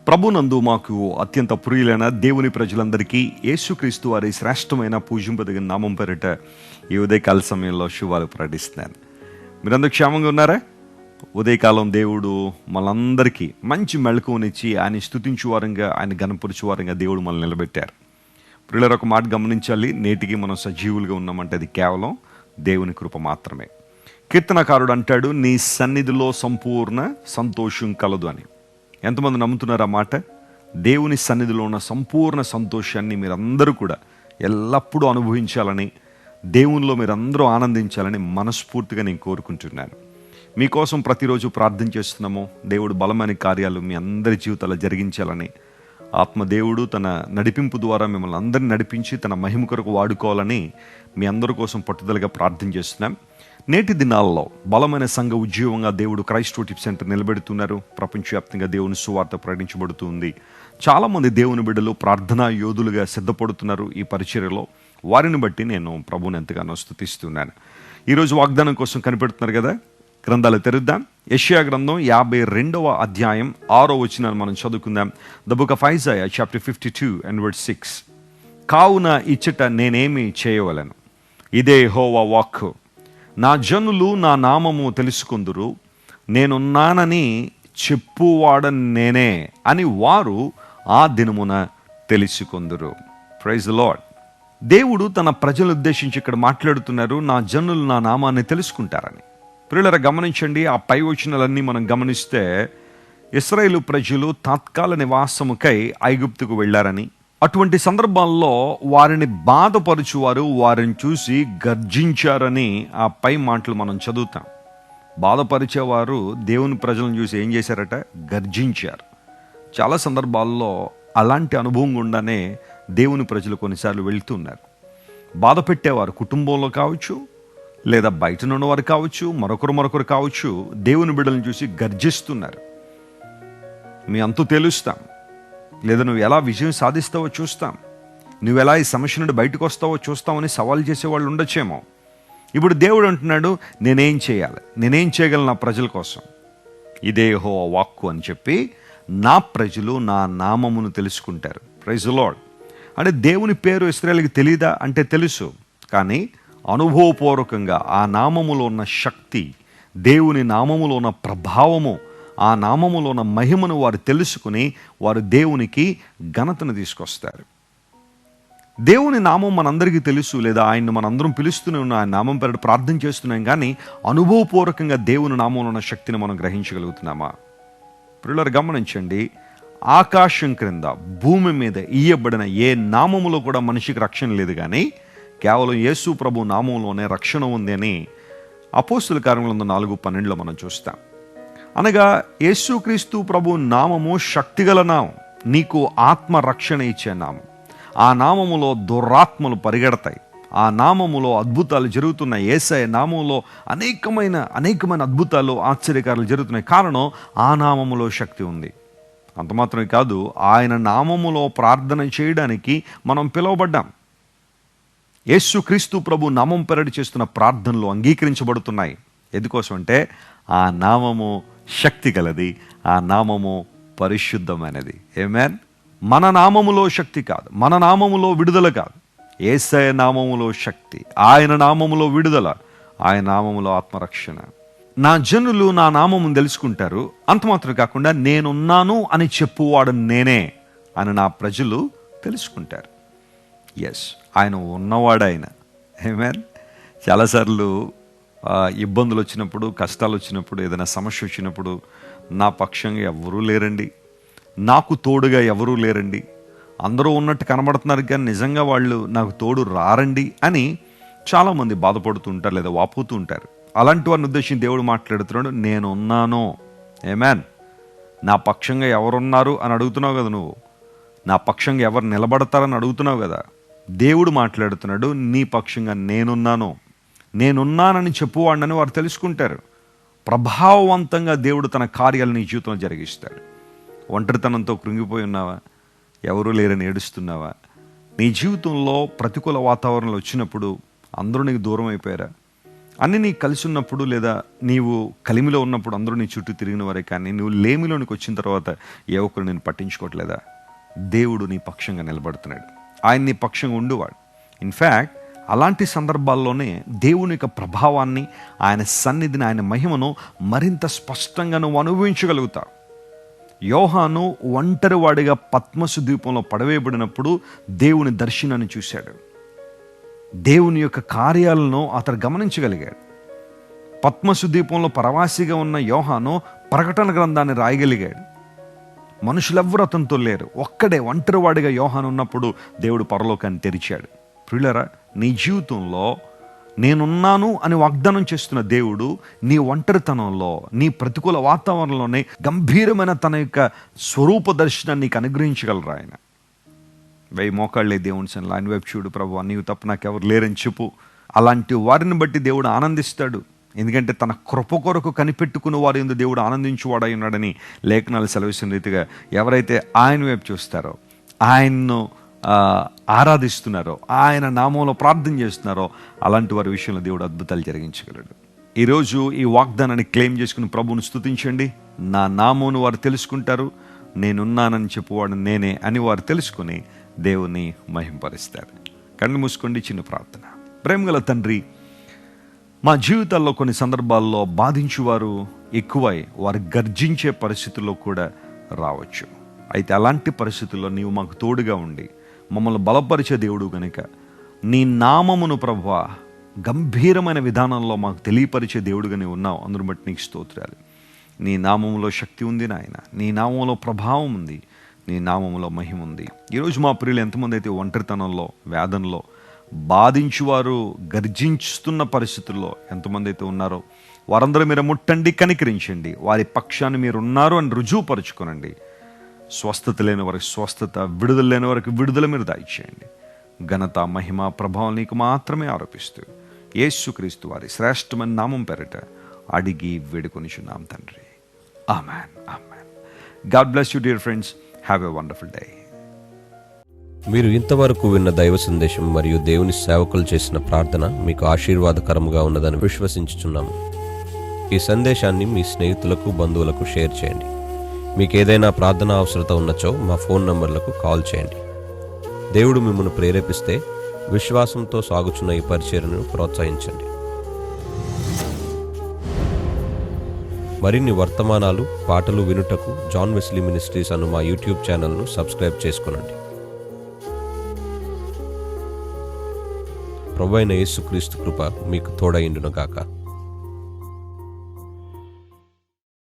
ప్రభునందు మాకు అత్యంత ప్రియులైన దేవుని ప్రజలందరికీ యేసుక్రీస్తు వారి శ్రేష్టమైన పూజింపదగిన నామం పేరిట ఈ ఉదయకాల సమయంలో శుభాలు ప్రకటిస్తున్నాను. మీరందరూ క్షేమంగా ఉన్నారా? ఉదయకాలం దేవుడు మనందరికీ మంచి మెళకువనిచ్చి ఆయన స్తుతించు వారంగా, ఆయన గణపరచు వారంగా దేవుడు మనల్ని నిలబెట్టారు. ప్రియులరు, ఒక మాట గమనించాలి, నేటికి మనం సజీవులుగా ఉన్నామంటే అది కేవలం దేవుని కృప మాత్రమే. కీర్తనకారుడు అంటాడు, నీ సన్నిధిలో సంపూర్ణ సంతోషం కలదు అని. ఎంతమంది నమ్ముతున్నారు ఆ మాట? దేవుని సన్నిధిలో ఉన్న సంపూర్ణ సంతోషాన్ని మీరందరూ కూడా ఎల్లప్పుడూ అనుభవించాలని, దేవునిలో మీరందరూ ఆనందించాలని మనస్ఫూర్తిగా నేను కోరుకుంటున్నాను. మీకోసం ప్రతిరోజు ప్రార్థన చేస్తున్నాము. దేవుడు బలమైన కార్యాలు మీ అందరి జీవితాల్లో జరిగించాలని, ఆత్మదేవుడు తన నడిపింపు ద్వారా మిమ్మల్ని అందరినీ నడిపించి తన మహిమ కొరకు వాడుకోవాలని మీ అందరి కోసం పట్టుదలగా ప్రార్థన చేస్తున్నాం. నేటి దినాల్లో బలమైన సంఘ ఉద్యోగంగా దేవుడు క్రైస్ట్ వర్షిప్ సెంటర్ నిలబెడుతున్నారు. ప్రపంచవ్యాప్తంగా దేవుని సువార్త ప్రకటించబడుతుంది. చాలామంది దేవుని బిడ్డలు ప్రార్థనా యోధులుగా సిద్ధపడుతున్నారు ఈ పరిచర్యలో. వారిని బట్టి నేను ప్రభువుని ఎంతగానో స్తుతిస్తున్నాను. ఈరోజు వాగ్దానం కోసం కనిపెడుతున్నారు కదా, గ్రంథాలు తెరుద్దాం. యెషయా గ్రంథం 52వ అధ్యాయం 6వ వచనాన్ని మనం చదువుకుందాం. The book of Isaiah chapter 52 and verse 6. కావున ఇచ్చట నేనేమి చేయవలను, ఇదే యెహోవా వాక్కు. నా జనులు నా నామము తెలుసుకొందురు, నేనున్నానని చెప్పువాడని నేనే అని వారు ఆ దినమున తెలుసుకొందురు. Praise the lord. దేవుడు తన ప్రజలు ఉద్దేశించి ఇక్కడ మాట్లాడుతున్నారు, నా జనులు నా నామాన్ని తెలుసుకుంటారని. ప్రియులారా, గమనించండి, ఆ పై వచనాలన్నీ మనం గమనిస్తే ఇశ్రాయేలు ప్రజలు తాత్కాల నివాసముకై ఐగుప్తుకు వెళ్ళారని, అటువంటి సందర్భాల్లో వారిని బాధపరుచువారు వారిని చూసి గర్జించారని ఆ పై మాటలు మనం చదువుతాం. బాధపరిచేవారు దేవుని ప్రజలను చూసి ఏం చేశారట? గర్జించారు. చాలా సందర్భాల్లో అలాంటి అనుభవం గుండానే దేవుని ప్రజలు కొన్నిసార్లు వెళ్తున్నారు. బాధ పెట్టేవారు కుటుంబంలో కావచ్చు, లేదా బయట ఉన్నవారు కావచ్చు, మరొకరు కావచ్చు, దేవుని బిడ్డలను చూసి గర్జిస్తున్నారు. మీ అంతు తెలుస్తాం, లేదా నువ్వు ఎలా విజయం సాధిస్తావో చూస్తాం, నువ్వు ఎలా ఈ సమస్య నుండి బయటకు వస్తావో చూస్తామని సవాల్ చేసేవాళ్ళు ఉండొచ్చేమో. ఇప్పుడు దేవుడు అంటున్నాడు, నేనేం చేయాలి, నేనేం చేయగలను నా ప్రజల కోసం, ఇదే యెహోవా వాక్కు అని చెప్పి నా ప్రజలు నా నామమును తెలుసుకుంటారు. Praise the Lord. అంటే దేవుని పేరు ఇశ్రాయేలుకి తెలీదా అంటే తెలుసు, కానీ అనుభవపూర్వకంగా ఆ నామములో ఉన్న శక్తి, దేవుని నామములో ఉన్న ప్రభావము, ఆ నామములో ఉన్న మహిమను వారు తెలుసుకుని వారు దేవునికి ఘనతను తీసుకొస్తారు. దేవుని నామం మనందరికీ తెలుసు, లేదా ఆయన్ని మనందరం పిలుస్తూనే ఉన్న ఆయన నామం పేరు ప్రార్థన చేస్తున్నాం, కానీ అనుభవపూర్వకంగా దేవుని నామంలో ఉన్న శక్తిని మనం గ్రహించగలుగుతున్నామా? ప్రియులారా, గమనించండి, ఆకాశం క్రింద భూమి మీద ఇయ్యబడిన ఏ నామములో కూడా మనిషికి రక్షణ లేదు, కానీ కేవలం యేసు ప్రభు నామంలోనే రక్షణ ఉంది అని అపోస్తుల కార్యములు 4:12 మనం చూస్తాం. అనగా యేసుక్రీస్తు ప్రభు నామము శక్తిగల నామం, నీకు ఆత్మ రక్షణ ఇచ్చే నామం. ఆ నామములో దురాత్మలు పరిగెడతాయి, ఆ నామములో అద్భుతాలు జరుగుతున్నాయి. యేసయ్య నామములో అనేకమైన అద్భుతాలు, ఆశ్చర్యకారాలు జరుగుతున్నాయి. కారణం, ఆ నామములో శక్తి ఉంది. అంత మాత్రమే కాదు, ఆయన నామములో ప్రార్థన చేయడానికి మనం పిలువబడ్డాం. యేసుక్రీస్తు ప్రభు నామం పేరటి చేస్తున్న ప్రార్థనలు అంగీకరించబడుతున్నాయి. ఎందుకోసం అంటే ఆ నామము శక్తి గలది, ఆ నామము పరిశుద్ధమైనది. ఆమేన్. మన నామములో శక్తి కాదు, మన నామములో విడుదల కాదు, యేసయ్య నామములో శక్తి, ఆయన నామములో విడుదల, ఆయన నామములో ఆత్మరక్షణ. నా జనులు నా నామమును తెలుసుకుంటారు, అంత మాత్రం కాకుండా నేనున్నాను అని చెప్పువాడు నేనే అని నా ప్రజలు తెలుసుకుంటారు. ఎస్, ఆయన ఉన్నవాడు ఆయన. ఆమేన్. చాలాసార్లు ఇబ్బందులు వచ్చినప్పుడు, కష్టాలు వచ్చినప్పుడు, ఏదైనా సమస్య వచ్చినప్పుడు, నా పక్షంగా ఎవరూ లేరండి, నాకు తోడుగా ఎవరూ లేరండి, అందరూ ఉన్నట్టు కనబడుతున్నారు కానీ నిజంగా వాళ్ళు నాకు తోడు రారండి అని చాలామంది బాధపడుతూ ఉంటారు, లేదా వాపోతూ ఉంటారు. అలాంటి వారిని ఉద్దేశించి దేవుడు మాట్లాడుతున్నాడు, నేను ఉన్నాను. ఆమేన్. నా పక్షంగా ఎవరున్నారు అని అడుగుతున్నావు కదా, నువ్వు నా పక్షంగా ఎవరు నిలబడతారని అడుగుతున్నావు కదా. దేవుడు మాట్లాడుతున్నాడు, నీ పక్షంగా నేనున్నానని చెప్పువాడినని వారు తెలుసుకుంటారు. ప్రభావవంతంగా దేవుడు తన కార్యాలు నీ జీవితంలో జరిగిస్తాడు. ఒంటరితనంతో కృంగిపోయి ఉన్నావా? ఎవరూ లేరని ఏడుస్తున్నావా? నీ జీవితంలో ప్రతికూల వాతావరణాలు వచ్చినప్పుడు అందరూ నీకు దూరం అయిపోయారా? అన్నీ నీకు కలిసి ఉన్నప్పుడు, లేదా నీవు కలిమిలో ఉన్నప్పుడు అందరూ నీ చుట్టూ తిరిగిన వారే, కానీ నువ్వు లేమిలోనికి వచ్చిన తర్వాత ఏ ఒక్కరు నేను పట్టించుకోవట్లేదా? దేవుడు నీ పక్షంగా నిలబడుతున్నాడు. ఆయన నీ పక్షంగా ఉండువాడు. ఇన్ఫ్యాక్ట్ అలాంటి సందర్భాల్లోనే దేవుని యొక్క ప్రభావాన్ని, ఆయన సన్నిధిని, ఆయన మహిమను మరింత స్పష్టంగా నువ్వు అనుభవించగలుగుతావు. యోహాను ఒంటరివాడిగా పద్మసు ద్వీపంలో పడవేయబడినప్పుడు దేవుని దర్శనాన్ని చూశాడు. దేవుని యొక్క కార్యాలను అతడు గమనించగలిగాడు. పద్మసు ద్వీపంలో పరవాసిగా ఉన్న యోహాను ప్రకటన గ్రంథాన్ని రాయగలిగాడు. మనుషులెవ్వరూ అతనితో లేరు. ఒక్కడే ఒంటరివాడిగా యోహాను ఉన్నప్పుడు దేవుడు పరలోకాన్ని తెరిచాడు. ప్రియులారా, నీ జీవితంలో నేనున్నాను అని వాగ్దానం చేస్తున్న దేవుడు నీ ఒంటరితనంలో, నీ ప్రతికూల వాతావరణంలోనే గంభీరమైన తన యొక్క స్వరూప దర్శనాన్ని నీకు అనుగ్రహించగలరు. ఆయన 1000 మోకాళ్ళే దేవుని సన్నిధిలో ఆయన వైపు చూడు, ప్రభువా నీవు తప్ప నాకెవరు లేరని చెప్పు. అలాంటి వారిని బట్టి దేవుడు ఆనందిస్తాడు. ఎందుకంటే తన కృప కొరకు కనిపెట్టుకున్న వారి యందు దేవుడు ఆనందించువాడై ఉన్నాడని లేఖనాలు సెలవిస్తున్న రీతిగా ఎవరైతే ఆయన వైపు చూస్తారో, ఆయన్ను ఆరాధిస్తున్నారో, ఆయన నామంలో ప్రార్థన చేస్తున్నారో, అలాంటి వారి విషయంలో దేవుడు అద్భుతాలు జరిగించగలడు. ఈరోజు ఈ వాగ్దానాన్ని క్లెయిమ్ చేసుకుని ప్రభువును స్తుతించండి. నా నామమును వారు తెలుసుకుంటారు, నేనున్నానని చెప్పువాడు నేనే అని వారు తెలుసుకుని దేవుని మహింపరుస్తారు. కళ్ళు మూసుకోండి, చిన్న ప్రార్థన. ప్రేమగల తండ్రి, మా జీవితాల్లో కొన్ని సందర్భాల్లో బాధించువారు ఎక్కువై వారు గర్జించే పరిస్థితుల్లో కూడా రావచ్చు. అయితే అలాంటి పరిస్థితుల్లో నీవు మాకు తోడుగా ఉండి మమ్మల్ని బలపరిచే దేవుడు కనుక నీ నామమును ప్రభువా గంభీరమైన విధానంలో మాకు తెలియపరిచే దేవుడుగా నీవు ఉన్నావు. అందును బట్టి నీకు స్తోత్రాలు. నీ నామములో శక్తి ఉంది నాయన, నీ నామంలో ప్రభావం ఉంది, నీ నామములో మహిమ ఉంది. ఈరోజు మా ప్రియులు ఎంతమంది అయితే ఒంటరితనంలో, వేదనలో, బాధించువారు గర్జించుతున్న పరిస్థితుల్లో ఎంతమంది అయితే ఉన్నారో వారందరూ మీరు ముట్టండి, కనికరించండి. వారి పక్షాన్ని మీరు ఉన్నారు అని రుజువుపరుచుకోనండి. స్వస్థత లేని వారికి స్వస్థత, విడుదల లేని వారికి విడుదల మీరు దయచేయండి. ఘనత, మహిమ, ప్రభావం నీకు మాత్రమే ఆరోపిస్తూ యేసుక్రీస్తు వారి శ్రేష్టమైన నామం పేరిట అడిగి వేడుకొనిచున్నాం తండ్రి. Amen, amen. God bless you dear friends. Have a wonderful day. మీరు ఇంతవరకు విన్న దైవ సందేశం మరియు దేవుని సేవకులు చేసిన ప్రార్థన మీకు ఆశీర్వాదకరంగా ఉన్నదని విశ్వసించుచున్నాము. ఈ సందేశాన్ని మీ స్నేహితులకు, బంధువులకు షేర్ చేయండి. మీకు ఏదైనా ప్రార్థన అవసరత ఉన్నచో మా ఫోన్ నంబర్లకు కాల్ చేయండి. దేవుడు మిమ్మల్ని ప్రేరేపిస్తే విశ్వాసంతో సాగుచున్న ఈ పరిచర్యను ప్రోత్సహించండి. మరిన్ని వర్తమానాలు, పాటలు వినుటకు జాన్ వెస్లీ మినిస్ట్రీస్ అను మా యూట్యూబ్ ఛానల్ను సబ్స్క్రైబ్ చేసుకునండి. ప్రభువైన యేసుక్రీస్తు కృప మీకు తోడైండును గాక.